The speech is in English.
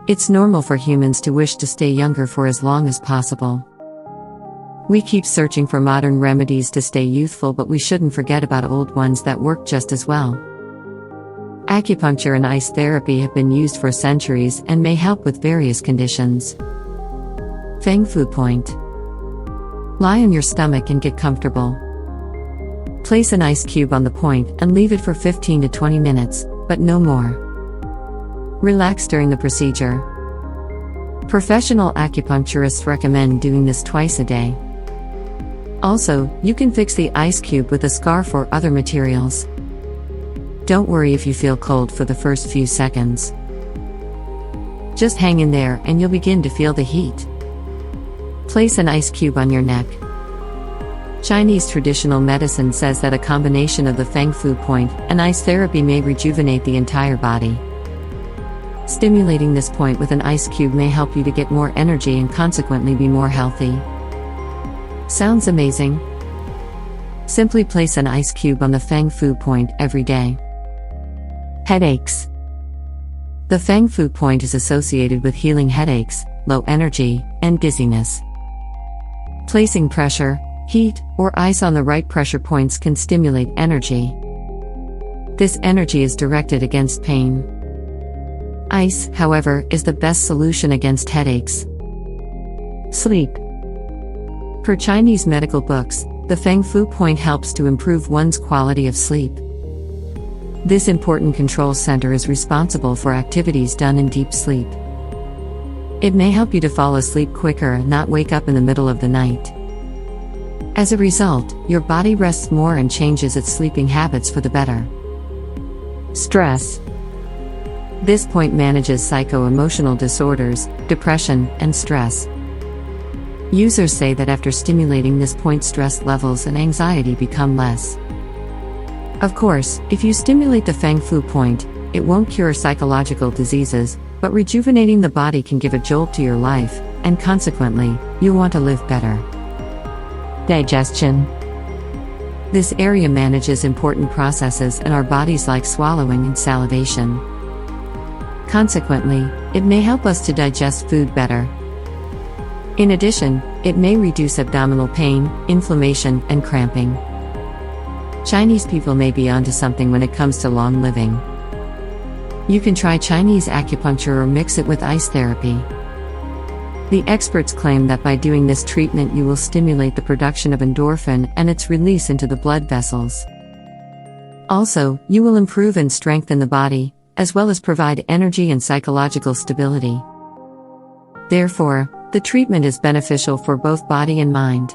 It's normal for humans to wish to stay younger for as long as possible. We keep searching for modern remedies to stay youthful, but we shouldn't forget about old ones that work just as well. Acupuncture and ice therapy have been used for centuries and may help with various conditions. Feng Fu Point. Lie on your stomach and get comfortable. Place an ice cube on the point and leave it for 15 to 20 minutes, but no more. Relax during the procedure. Professional acupuncturists recommend doing this twice a day. Also, you can fix the ice cube with a scarf or other materials. Don't worry if you feel cold for the first few seconds. Just hang in there and you'll begin to feel the heat. Place an ice cube on your neck. Chinese traditional medicine says that a combination of the Feng Fu point and ice therapy may rejuvenate the entire body. Stimulating this point with an ice cube may help you to get more energy and consequently be more healthy. Sounds amazing? Simply place an ice cube on the Feng Fu point every day. Headaches. The Feng Fu point is associated with healing headaches, low energy, and dizziness. Placing pressure, heat, or ice on the right pressure points can stimulate energy. This energy is directed against pain. Ice, however, is the best solution against headaches. Sleep. Per Chinese medical books, the Feng Fu point helps to improve one's quality of sleep. This important control center is responsible for activities done in deep sleep. It may help you to fall asleep quicker and not wake up in the middle of the night. As a result, your body rests more and changes its sleeping habits for the better. Stress. This point manages psycho-emotional disorders, depression, and stress. Users say that after stimulating this point, stress levels and anxiety become less. Of course, if you stimulate the Feng Fu point, it won't cure psychological diseases, but rejuvenating the body can give a jolt to your life, and consequently, you'll want to live better. Digestion. This area manages important processes in our bodies like swallowing and salivation. Consequently, it may help us to digest food better. In addition, it may reduce abdominal pain, inflammation, and cramping. Chinese people may be onto something when it comes to long living. You can try Chinese acupuncture or mix it with ice therapy. The experts claim that by doing this treatment you will stimulate the production of endorphin and its release into the blood vessels. Also, you will improve and strengthen the body, as well as provide energy and psychological stability. Therefore, the treatment is beneficial for both body and mind.